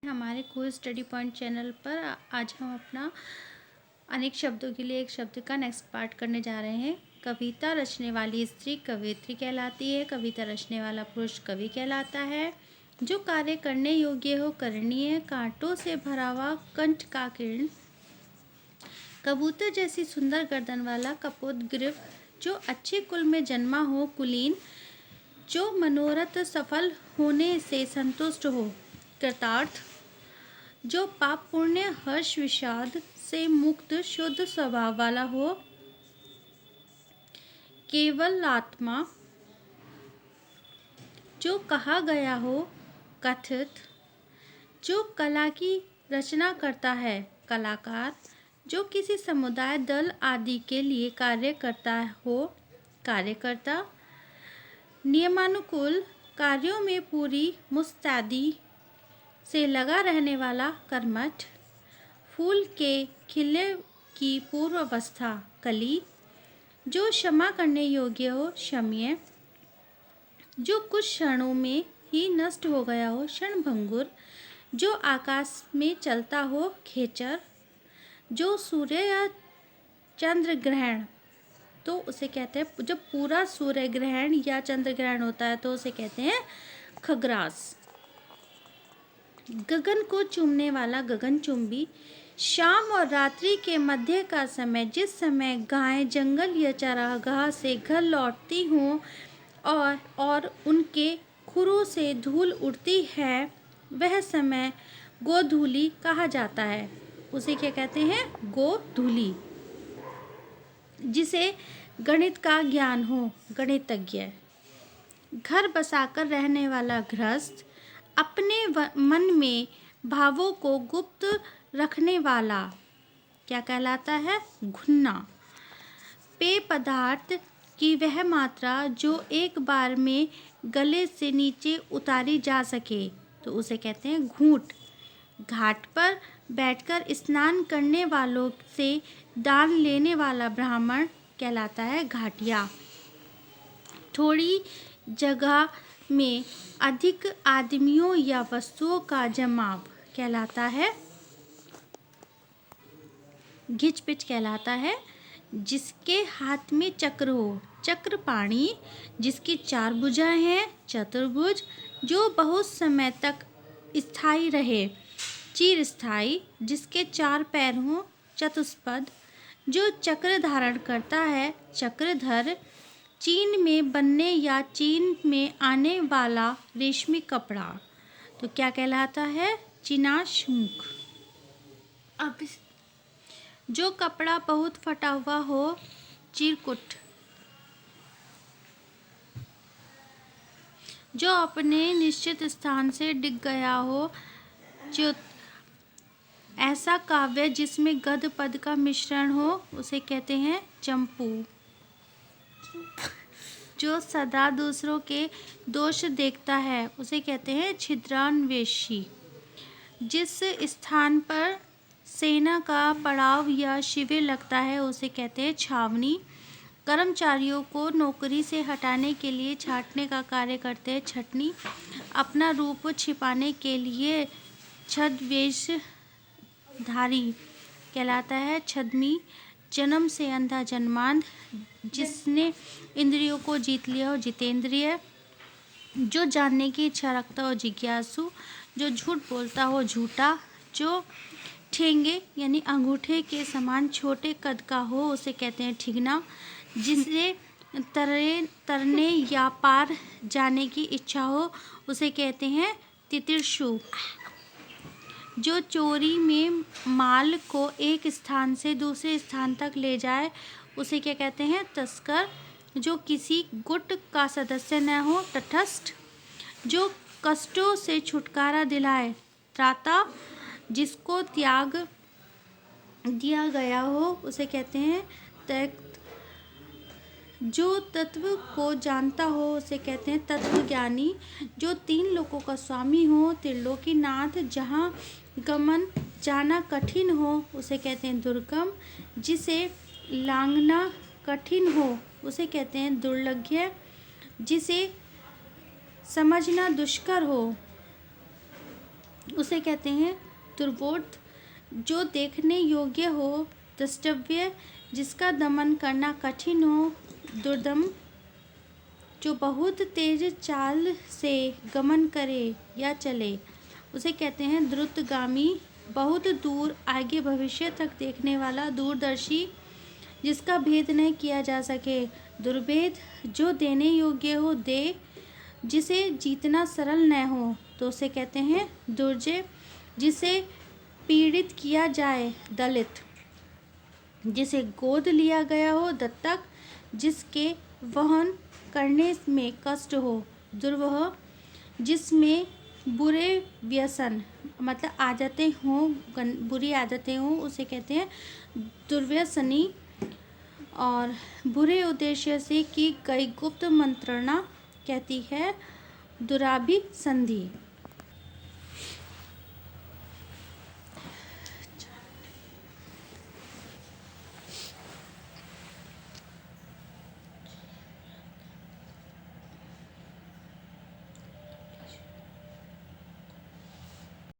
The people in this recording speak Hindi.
हमारे क्विज स्टडी पॉइंट चैनल पर आज हम अपना अनेक शब्दों के लिए एक शब्द का नेक्स्ट पार्ट करने जा रहे हैं। कविता रचने वाली स्त्री कवयित्री कहलाती है। कविता रचने वाला पुरुष कवि कहलाता है। जो कार्य करने योग्य हो करणीय, कांटों से भरा हुआ कंठ का किरण, कबूतर जैसी सुंदर गर्दन वाला कपोतग्रीव, जो अच्छे कुल में जन्मा हो कुलीन, जो मनोरथ सफल होने से संतुष्ट हो कृतार्थ, जो पाप पुण्य हर्ष विषाद से मुक्त शुद्ध स्वभाव वाला हो केवल आत्मा, जो कहा गया हो कथित, जो कला की रचना करता है कलाकार, जो किसी समुदाय दल आदि के लिए कार्य करता हो कार्यकर्ता, नियमानुकूल कार्यों में पूरी मुस्तैदी से लगा रहने वाला कर्मठ, फूल के खिलने की पूर्व अवस्था कली, जो क्षमा करने योग्य हो क्षम्य, जो कुछ क्षणों में ही नष्ट हो गया हो क्षणभंगुर, जो आकाश में चलता हो खेचर, जो सूर्य या चंद्र ग्रहण तो उसे कहते हैं, जब पूरा सूर्य ग्रहण या चंद्र ग्रहण होता है तो उसे कहते हैं खग्रास, गगन को चूमने वाला गगनचुंबी, शाम और रात्रि के मध्य का समय, जिस समय गायें जंगल या चरागाह से घर लौटती हों और उनके खुरों से धूल उड़ती है, वह समय गोधूली कहा जाता है। उसे क्या कहते हैं? गोधूली। जिसे गणित का ज्ञान हो गणितज्ञ, घर बसाकर रहने वाला गृहस्थ, अपने मन में भावों को गुप्त रखने वाला क्या कहलाता है? घुन्ना। पेय पदार्थ की वह मात्रा जो एक बार में गले से नीचे उतारी जा सके तो उसे कहते हैं घूंट। घाट पर बैठकर स्नान करने वालों से दान लेने वाला ब्राह्मण कहलाता है घाटिया। थोड़ी जगह में अधिक आदमियों या वस्तुओं का जमाव कहलाता है घिचपिच कहलाता है। जिसके हाथ में चक्र हो चक्रपाणी, जिसकी चार भुजाएं हैं चतुर्भुज, जो बहुत समय तक स्थायी रहे चिरस्थायी, जिसके चार पैर हों चतुष्पद, जो चक्र धारण करता है चक्रधर, चीन में बनने या चीन में आने वाला रेशमी कपड़ा तो क्या कहलाता है? चिनाशंख। अब जो कपड़ा बहुत फटा हुआ हो चिरकुट, जो अपने निश्चित स्थान से डिग गया हो च्युत, ऐसा काव्य जिसमें गद्य पद का मिश्रण हो उसे कहते हैं चंपू। जो सदा दूसरों के दोष देखता है उसे कहते हैं छिद्रान्वेषी। जिस स्थान पर सेना का पड़ाव या शिविर लगता है उसे कहते हैं छावनी। कर्मचारियों को नौकरी से हटाने के लिए छांटने का कार्य करते हैं छटनी। अपना रूप छिपाने के लिए छद्मवेशधारी कहलाता है छद्मी। जन्म से अंधा जन्मांध, जिसने इंद्रियों को जीत लिया हो जितेंद्रिय, जो जानने की इच्छा रखता हो जिज्ञासु, जो झूठ बोलता हो झूठा, जो ठेंगे यानी अंगूठे के समान छोटे कद का हो उसे कहते हैं ठिगना, जिसे तरने या पार जाने की इच्छा हो उसे कहते हैं तितिर्षु। जो चोरी में माल को एक स्थान से दूसरे स्थान तक ले जाए उसे क्या कहते हैं? तस्कर। जो किसी गुट का सदस्य न हो तटस्थ, जो कष्टों से छुटकारा दिलाए त्राता, जिसको त्याग दिया गया हो उसे कहते हैं त्यक्त। जो तत्व को जानता हो उसे कहते हैं तत्वज्ञानी। जो तीन लोकों का स्वामी हो त्रिलोकीनाथ, जहाँ गमन जाना कठिन हो उसे कहते हैं दुर्गम। जिसे लांघना कठिन हो उसे कहते हैं दुर्लभ्य। जिसे समझना दुष्कर हो उसे कहते हैं दुर्बोध। जो देखने योग्य हो, द्रष्टव्य, जिसका दमन करना कठिन हो, दुर्दम। जो बहुत तेज चाल से गमन करे या चले, उसे कहते हैं द्रुतगामी। बहुत दूर आगे भविष्य तक देखने वाला, दूरदर्शी, जिसका भेद नहीं किया जा सके, दुर्भेद। जो देने योग्य हो, दे, जिसे जीतना सरल न हो, तो उसे कहते हैं दुर्जय। जिसे पीड़ित किया जाए, दलित। जिसे गोद लिया गया हो, दत्तक। जिसके वहन करने में कष्ट हो, दुर्वह। जिसमें बुरे व्यसन मतलब आदतें हों, बुरी आदतें हों, उसे कहते हैं दुर्व्यसनी। और बुरे उद्देश्य से की गई गुप्त मंत्रणा कहती है दुराभिसंधि।